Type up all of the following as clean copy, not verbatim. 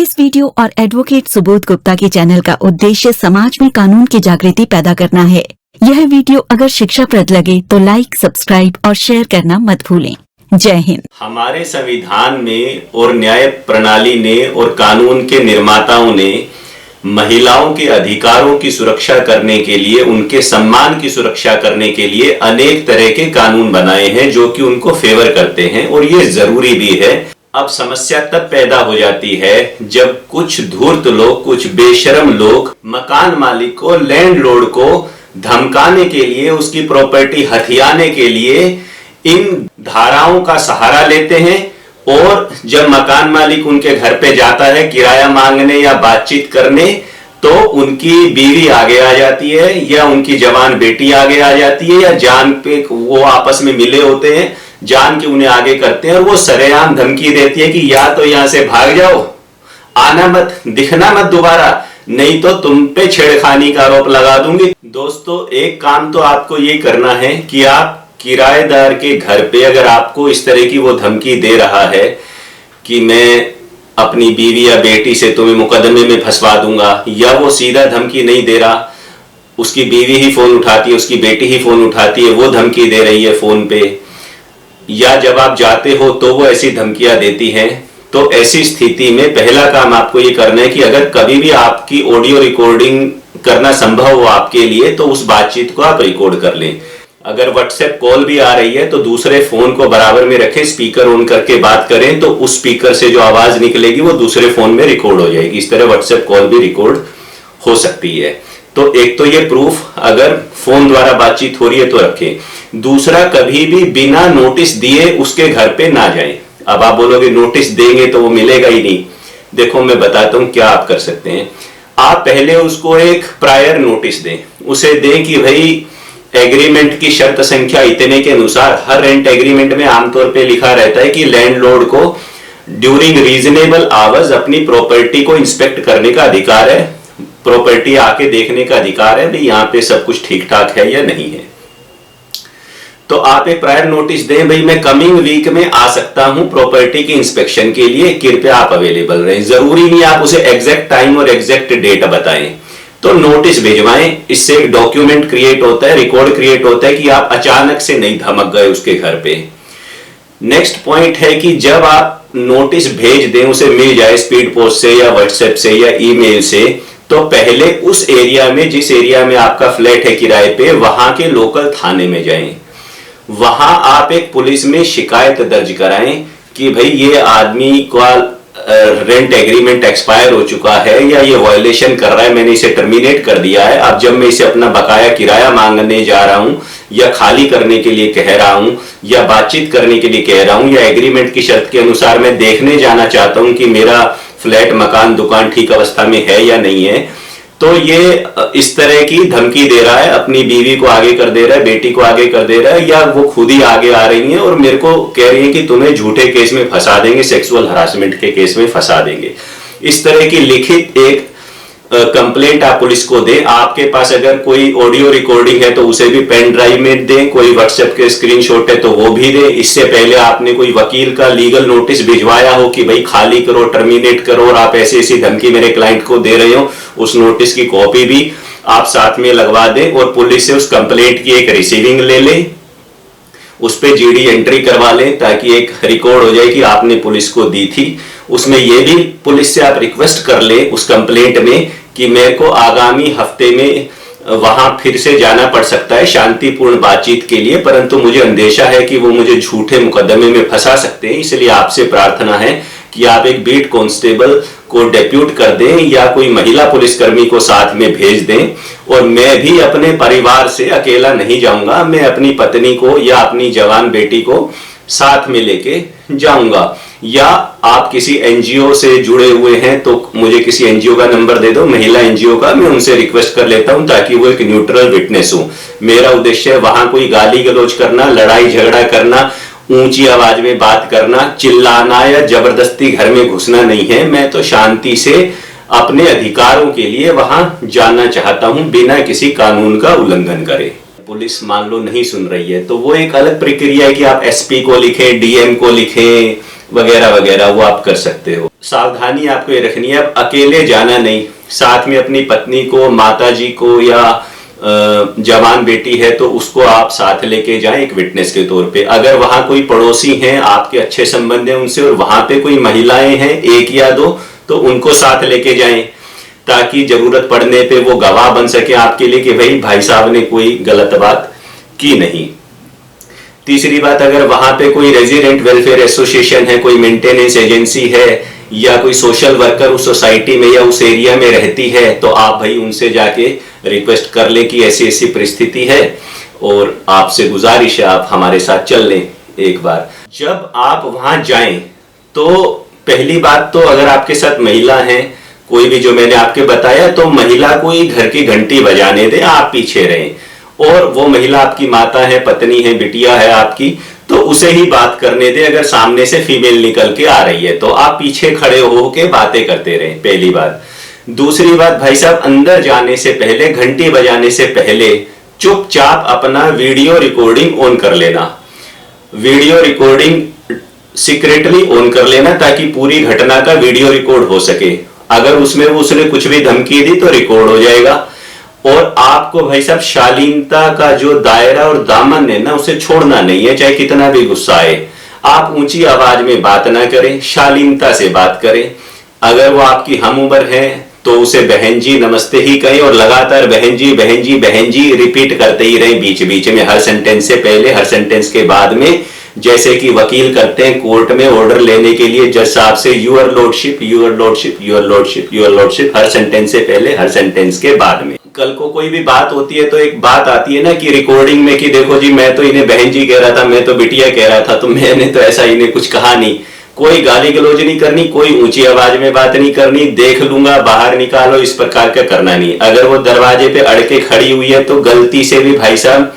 इस वीडियो और एडवोकेट सुबोध गुप्ता के चैनल का उद्देश्य समाज में कानून की जागृति पैदा करना है। यह वीडियो अगर शिक्षाप्रद लगे तो लाइक, सब्सक्राइब और शेयर करना मत भूलें। जय हिंद। हमारे संविधान में और न्याय प्रणाली ने और कानून के निर्माताओं ने महिलाओं के अधिकारों की सुरक्षा करने के लिए, उनके सम्मान की सुरक्षा करने के लिए अनेक तरह के कानून बनाए हैं जो कि उनको फेवर करते हैं, और ये जरूरी भी है। अब समस्या तब पैदा हो जाती है जब कुछ धूर्त लोग, कुछ बेशरम लोग मकान मालिक को, लैंडलॉर्ड को धमकाने के लिए, उसकी प्रॉपर्टी हथियाने के लिए इन धाराओं का सहारा लेते हैं। और जब मकान मालिक उनके घर पे जाता है किराया मांगने या बातचीत करने, तो उनकी बीवी आगे आ जाती है या उनकी जवान बेटी आगे आ जाती है, या जान पे वो आपस में मिले होते हैं, जान के उन्हें आगे करते हैं और वो सरेआम धमकी देती है कि या तो यहां से भाग जाओ, आना मत, दिखना मत दोबारा, नहीं तो तुम पे छेड़खानी का आरोप लगा दूंगी। दोस्तों, एक काम तो आपको ये करना है कि आप किराएदार के घर पे अगर आपको इस तरह की वो धमकी दे रहा है कि मैं अपनी बीवी या बेटी से तुम्हें मुकदमे में फंसवा दूंगा, या वो सीधा धमकी नहीं दे रहा, उसकी बीवी ही फोन उठाती है, उसकी बेटी ही फोन उठाती है, वो धमकी दे रही है फोन पे, या जब आप जाते हो तो वो ऐसी धमकियां देती हैं, तो ऐसी स्थिति में पहला काम आपको ये करना है कि अगर कभी भी आपकी ऑडियो रिकॉर्डिंग करना संभव हो आपके लिए, तो उस बातचीत को आप रिकॉर्ड कर लें। अगर व्हाट्सएप कॉल भी आ रही है तो दूसरे फोन को बराबर में रखें, स्पीकर ऑन करके बात करें, तो उस स्पीकर से जो आवाज निकलेगी वो दूसरे फोन में रिकॉर्ड हो जाएगी। इस तरह व्हाट्सएप कॉल भी रिकॉर्ड हो सकती है। तो एक तो ये प्रूफ अगर फोन द्वारा बातचीत हो रही है तो रखें। दूसरा, कभी भी बिना नोटिस दिए उसके घर पे ना जाएं। अब आप बोलोगे नोटिस देंगे तो वो मिलेगा ही नहीं। देखो, मैं बताता हूं क्या आप कर सकते हैं। आप पहले उसको एक प्रायर नोटिस दें, उसे दें कि भाई एग्रीमेंट की शर्त संख्या इतने के अनुसार, हर रेंट एग्रीमेंट में आमतौर पे लिखा रहता है कि लैंडलॉर्ड को ड्यूरिंग रीजनेबल आवर्स अपनी प्रॉपर्टी को इंस्पेक्ट करने का अधिकार है, प्रॉपर्टी आके देखने का अधिकार है, भाई यहाँ पे सब कुछ ठीक ठाक है या नहीं है। तो आप एक प्रायर नोटिस दें, भाई मैं कमिंग वीक में आ सकता हूं प्रॉपर्टी की इंस्पेक्शन के लिए, कृपया आप अवेलेबल रहें। जरूरी नहीं आप उसे एग्जैक्ट टाइम और एग्जैक्ट डेट बताएं, तो नोटिस भिजवाएं। इससे एक डॉक्यूमेंट क्रिएट होता है, रिकॉर्ड क्रिएट होता है कि आप अचानक से नहीं धमक गए उसके घर पे। नेक्स्ट पॉइंट है कि जब आप नोटिस भेज दें, उसे मिल जाए स्पीड पोस्ट से या व्हाट्सएप से या ईमेल से, तो पहले उस एरिया में, जिस एरिया में आपका फ्लैट है किराए पे, वहां के लोकल थाने में जाएं। वहां आप एक पुलिस में शिकायत दर्ज कराएं कि भाई ये आदमी का रेंट एग्रीमेंट एक्सपायर हो चुका है या ये वायलेशन कर रहा है, मैंने इसे टर्मिनेट कर दिया है। अब जब मैं इसे अपना बकाया किराया मांगने जा रहा हूं, या खाली करने के लिए कह रहा हूं, या बातचीत करने के लिए कह रहा हूं, या एग्रीमेंट की शर्त के अनुसार मैं देखने जाना चाहता हूं कि मेरा फ्लैट, मकान, दुकान ठीक अवस्था में है या नहीं है, तो ये इस तरह की धमकी दे रहा है, अपनी बीवी को आगे कर दे रहा है, बेटी को आगे कर दे रहा है, या वो खुद ही आगे आ रही हैं और मेरे को कह रही है कि तुम्हें झूठे केस में फंसा देंगे, सेक्सुअल हरासमेंट के केस में फंसा देंगे। इस तरह की लिखित एक कंप्लेंट आप पुलिस को दें। आपके पास अगर कोई ऑडियो रिकॉर्डिंग है तो उसे भी पेन ड्राइव में दें, कोई व्हाट्सएप के स्क्रीनशॉट है तो वो भी दें। इससे पहले आपने कोई वकील का लीगल नोटिस भिजवाया हो कि भाई खाली करो, टर्मिनेट करो, और आप ऐसी ऐसी धमकी मेरे क्लाइंट को दे रहे हो, उस नोटिस की कॉपी भी आप साथ में लगवा दें, और पुलिस से उस कंप्लेंट की एक रिसीविंग ले लें, उस पर जीडी एंट्री करवा लें, ताकि एक रिकॉर्ड हो जाए कि आपने पुलिस को दी थी। उसमें यह भी पुलिस से आप रिक्वेस्ट कर ले उस कंप्लेंट में कि मेरे को आगामी हफ्ते में वहां फिर से जाना पड़ सकता है शांतिपूर्ण बातचीत के लिए, परंतु मुझे अंदेशा है कि वो मुझे झूठे मुकदमे में फंसा सकते हैं, इसलिए आपसे प्रार्थना है कि आप एक बीट कांस्टेबल को डेप्यूट कर दें या कोई महिला पुलिसकर्मी को साथ में भेज दें, और मैं भी अपने परिवार से अकेला नहीं जाऊंगा, मैं अपनी पत्नी को या अपनी जवान बेटी को साथ में लेके जाऊंगा। या आप किसी एनजीओ से जुड़े हुए हैं तो मुझे किसी एनजीओ का नंबर दे दो, महिला एनजीओ का, मैं उनसे रिक्वेस्ट कर लेता हूं ताकि वो एक न्यूट्रल विटनेस हो। मेरा उद्देश्य है वहां कोई गाली गलौज करना, लड़ाई झगड़ा करना, ऊंची आवाज में बात करना, चिल्लाना या जबरदस्ती घर में घुसना नहीं है। मैं तो शांति से अपने अधिकारों के लिए वहां जाना चाहता हूं बिना किसी कानून का उल्लंघन करे। पुलिस मान लो नहीं सुन रही है तो वो एक अलग प्रक्रिया है कि आप एसपी को लिखें, डीएम को लिखें, वगैरह वगैरह, वो आप कर सकते हो। सावधानी आपको ये रखनी है, अब अकेले जाना नहीं, साथ में अपनी पत्नी को, माता जी को, या जवान बेटी है तो उसको आप साथ लेके जाएं एक विटनेस के तौर पे। अगर वहां कोई पड़ोसी हैं, आपके अच्छे संबंध हैं उनसे, और वहां पे कोई महिलाएं हैं एक या दो, तो उनको साथ लेके जाएं ताकि जरूरत पड़ने पे वो गवाह बन सके आपके लिए कि भाई साहब ने कोई गलत बात की नहीं। तीसरी बात, अगर वहां पे कोई रेजिडेंट वेलफेयर एसोसिएशन है, कोई मेंटेनेंस एजेंसी है, या कोई सोशल वर्कर उस सोसाइटी में या उस एरिया में रहती है, तो आप भाई उनसे जाके रिक्वेस्ट कर लें कि ऐसी ऐसी परिस्थिति है और आपसे गुजारिश है आप हमारे साथ चल लें एक बार। जब आप वहां जाएं तो पहली बात तो अगर आपके साथ महिला है, कोई भी जो मैंने आपके बताया, तो महिला को ही घर की घंटी बजाने दें, आप पीछे रहें। और वो महिला आपकी माता है, पत्नी है, बिटिया है आपकी, तो उसे ही बात करने दें। अगर सामने से फीमेल निकल के आ रही है तो आप पीछे खड़े होके बातें करते रहें, पहली बात। दूसरी बात, भाई साहब अंदर जाने से पहले, घंटी बजाने से पहले चुपचाप अपना वीडियो रिकॉर्डिंग ऑन कर लेना। वीडियो रिकॉर्डिंग सीक्रेटली ऑन कर लेना ताकि पूरी घटना का वीडियो रिकॉर्ड हो सके। अगर उसमें उसने कुछ भी धमकी दी तो रिकॉर्ड हो जाएगा। और आपको भाई साहब शालीनता का जो दायरा और दामन है ना, उसे छोड़ना नहीं है, चाहे कितना भी गुस्सा आए। आप ऊंची आवाज में बात ना करें, शालीनता से बात करें। अगर वो आपकी हम उम्र है तो उसे बहन जी नमस्ते ही कहें और लगातार बहन जी बहन जी बहन जी रिपीट करते ही रहें बीच बीच में, हर सेंटेंस से पहले, हर सेंटेंस के बाद में। जैसे कि वकील करते हैं कोर्ट में ऑर्डर लेने के लिए जज साहब से, your lordship, your lordship, your lordship, your lordship, her sentence से पहले, हर सेंटेंस के बाद में। कल को कोई भी बात होती है तो एक बात आती है ना कि रिकॉर्डिंग में कि देखो जी मैं तो इन्हें बहन जी कह रहा था, मैं तो बिटिया कह रहा था, तो मैंने तो ऐसा इन्हें कुछ कहा नहीं। कोई गाली गलौज नहीं करनी, कोई ऊंची आवाज में बात नहीं करनी, देख लूंगा बाहर निकालो, इस प्रकार का करना नहीं। अगर वो दरवाजे पे अड़के खड़ी हुई है तो गलती से भी भाई साहब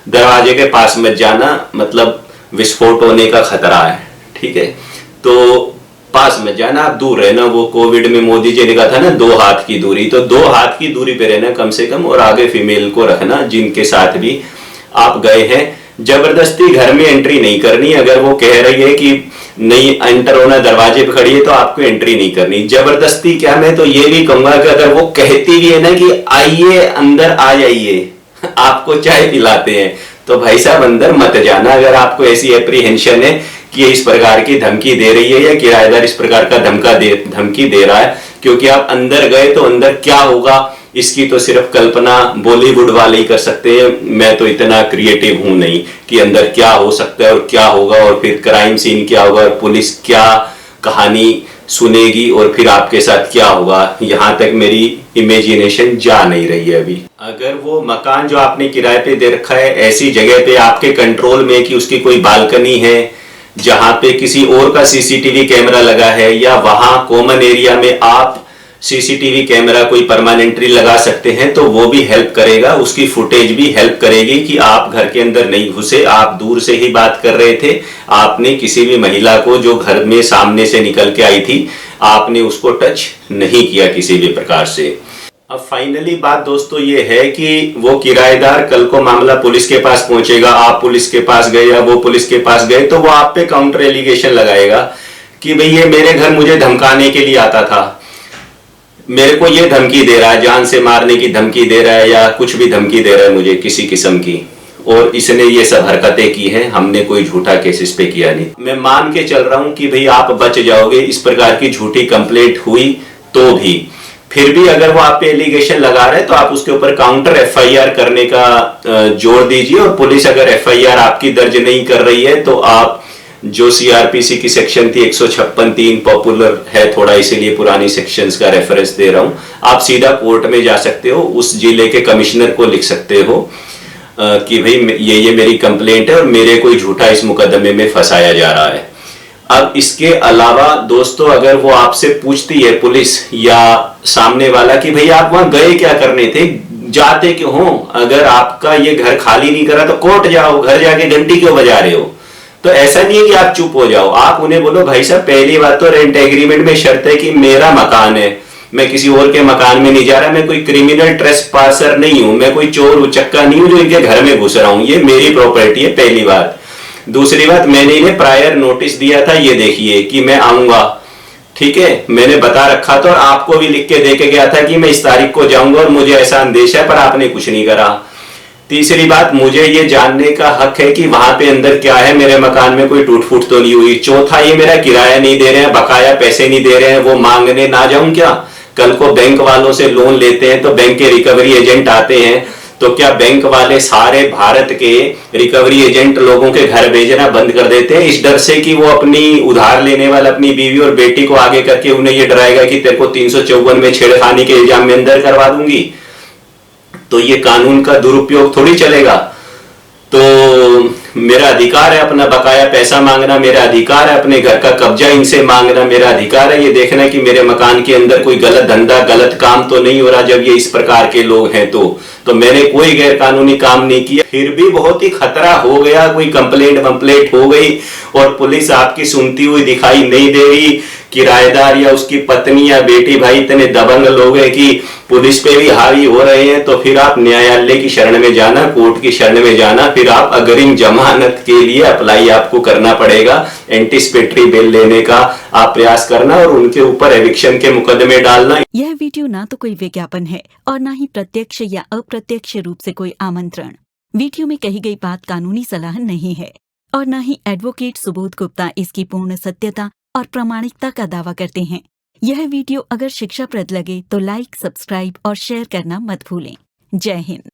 दरवाजे के पास मत जाना, मतलब विस्फोट होने का खतरा है, ठीक है, तो पास मत जाना, आप दूर रहना। वो कोविड में मोदी जी ने कहा था ना 2 हाथ की दूरी, तो 2 हाथ की दूरी पे रहना कम से कम, और आगे फीमेल को रखना जिनके साथ भी आप गए हैं। जबरदस्ती घर में एंट्री नहीं करनी। अगर वो कह रही है कि नहीं एंटर होना, दरवाजे पे खड़ी है, तो आपको एंट्री नहीं करनी। जबरदस्ती क्या, मैं तो ये भी कहूंगा कि अगर वो कहती भी है ना कि आइए अंदर आ जाइए, आपको चाय पिलाते हैं, तो भाई साहब अंदर मत जाना। अगर आपको ऐसी एप्रीहेंशन है कि ये इस प्रकार की धमकी दे रही है या किराएदार इस प्रकार का धमकी दे रहा है, क्योंकि आप अंदर गए तो अंदर क्या होगा इसकी तो सिर्फ कल्पना बॉलीवुड वाले ही कर सकते हैं। मैं तो इतना क्रिएटिव हूं नहीं कि अंदर क्या हो सकता है और क्या होगा, और फिर क्राइम सीन क्या होगा, और पुलिस क्या कहानी सुनेगी, और फिर आपके साथ क्या होगा, यहां तक मेरी इमेजिनेशन जा नहीं रही है अभी। अगर वो मकान जो आपने किराए पे दे रखा है ऐसी जगह पे आपके कंट्रोल में कि उसकी कोई बालकनी है जहां पे किसी और का सीसीटीवी कैमरा लगा है, या वहां कॉमन एरिया में आप सीसीटीवी कैमरा कोई परमानेंटली लगा सकते हैं, तो वो भी हेल्प करेगा। उसकी फुटेज भी हेल्प करेगी कि आप घर के अंदर नहीं घुसे, आप दूर से ही बात कर रहे थे। आपने किसी भी महिला को जो घर में सामने से निकल के आई थी, आपने उसको टच नहीं किया किसी भी प्रकार से। अब फाइनली बात दोस्तों ये है कि वो किराएदार कल को मामला पुलिस के पास पहुंचेगा, आप पुलिस के पास गए या वो पुलिस के पास गए, तो वो आप पे काउंटर एलिगेशन लगाएगा कि भाई ये मेरे घर मुझे धमकाने के लिए आता था, मेरे को ये धमकी दे रहा है, जान से मारने की धमकी दे रहा है, या कुछ भी धमकी दे रहा है मुझे किसी किस्म की, और इसने ये सब हरकतें की हैं, हमने कोई झूठा केस इस पे किया नहीं। मैं मान के चल रहा हूं कि भाई आप बच जाओगे इस प्रकार की झूठी कंप्लेंट हुई तो भी। फिर भी अगर वो आप पे एलिगेशन लगा रहे हैं तो आप उसके ऊपर काउंटर एफआईआर करने का जोर दीजिए, और पुलिस अगर एफआईआर आपकी दर्ज नहीं कर रही है तो आप जो सीआरपीसी की सेक्शन थी 156(3) पॉपुलर है थोड़ा, इसीलिए पुरानी सेक्शंस का रेफरेंस दे रहा हूं, आप सीधा कोर्ट में जा सकते हो, उस जिले के कमिश्नर को लिख सकते हो कि भाई ये मेरी कंप्लेंट है और मेरे को झूठा इस मुकदमे में फंसाया जा रहा है। अब इसके अलावा दोस्तों अगर वो आपसे पूछती है पुलिस या सामने वाला कि भाई आप वहां गए क्या करने थे, जाते क्यों हो, अगर आपका ये घर खाली नहीं करा तो कोर्ट जाओ, घर जाके घंटी क्यों बजा रहे हो, तो ऐसा नहीं है कि आप चुप हो जाओ। आप उन्हें बोलो भाई साहब पहली बात तो रेंट एग्रीमेंट में शर्त है कि मेरा मकान है, मैं किसी और के मकान में नहीं जा रहा, मैं कोई क्रिमिनल ट्रेसपासर नहीं हूं, मैं कोई चोर उचक्का नहीं हूं जो इनके घर में घुस रहा हूं, ये मेरी प्रॉपर्टी है, पहली बात। दूसरी बात, मैंने इन्हें प्रायर नोटिस दिया था, ये देखिए कि मैं आऊंगा, ठीक है, मैंने बता रखा था और आपको भी लिख के दे के गया था कि मैं इस तारीख को जाऊंगा और मुझे ऐसा अंदेशा है, पर आपने कुछ नहीं करा। तीसरी बात, मुझे ये जानने का हक है कि वहां पे अंदर क्या है, मेरे मकान में कोई टूट फूट तो नहीं हुई। चौथा, ये मेरा किराया नहीं दे रहे हैं, बकाया पैसे नहीं दे रहे हैं, वो मांगने ना जाऊं क्या? कल को बैंक वालों से लोन लेते हैं तो बैंक के रिकवरी एजेंट आते हैं, तो क्या बैंक वाले सारे भारत के रिकवरी एजेंट लोगों के घर भेजना बंद कर देते हैं इस डर से कि वो अपनी उधार लेने वाला अपनी बीवी और बेटी को आगे करके उन्हें ये डराएगा कि तेरे को 354 में छेड़खानी के इल्जाम में अंदर करवा दूंगी? तो ये कानून का दुरुपयोग थोड़ी चलेगा। तो मेरा अधिकार है अपना बकाया पैसा मांगना, मेरा अधिकार है अपने घर का कब्जा इनसे मांगना, मेरा अधिकार है ये देखना कि मेरे मकान के अंदर कोई गलत धंधा गलत काम तो नहीं हो रहा जब ये इस प्रकार के लोग हैं। तो मैंने कोई गैर कानूनी काम नहीं किया, फिर भी बहुत ही खतरा हो गया, कोई कंप्लेंट वंप्लेंट हो गई और पुलिस आपकी सुनती हुई दिखाई नहीं दे रही, किराएदार या उसकी पत्नी या बेटी भाई इतने दबंग लोग हैं कि पुलिस पे भी हावी हो रहे हैं, तो फिर आप न्यायालय की शरण में जाना, कोर्ट की शरण में जाना, फिर आप अग्रिम जमानत के लिए अप्लाई आपको करना पड़ेगा, एंटीसिपेटरी बेल लेने का आप प्रयास करना और उनके ऊपर एविक्शन के मुकदमे डालना। यह वीडियो ना तो कोई विज्ञापन है और ना ही प्रत्यक्ष या अप्रत्यक्ष रूप से कोई आमंत्रण। वीडियो में कही गई बात कानूनी सलाह नहीं है और न ही एडवोकेट सुबोध गुप्ता इसकी पूर्ण सत्यता और प्रामाणिकता का दावा करते हैं। यह वीडियो अगर शिक्षाप्रद लगे तो लाइक, सब्सक्राइब और शेयर करना मत भूलें। जय हिंद।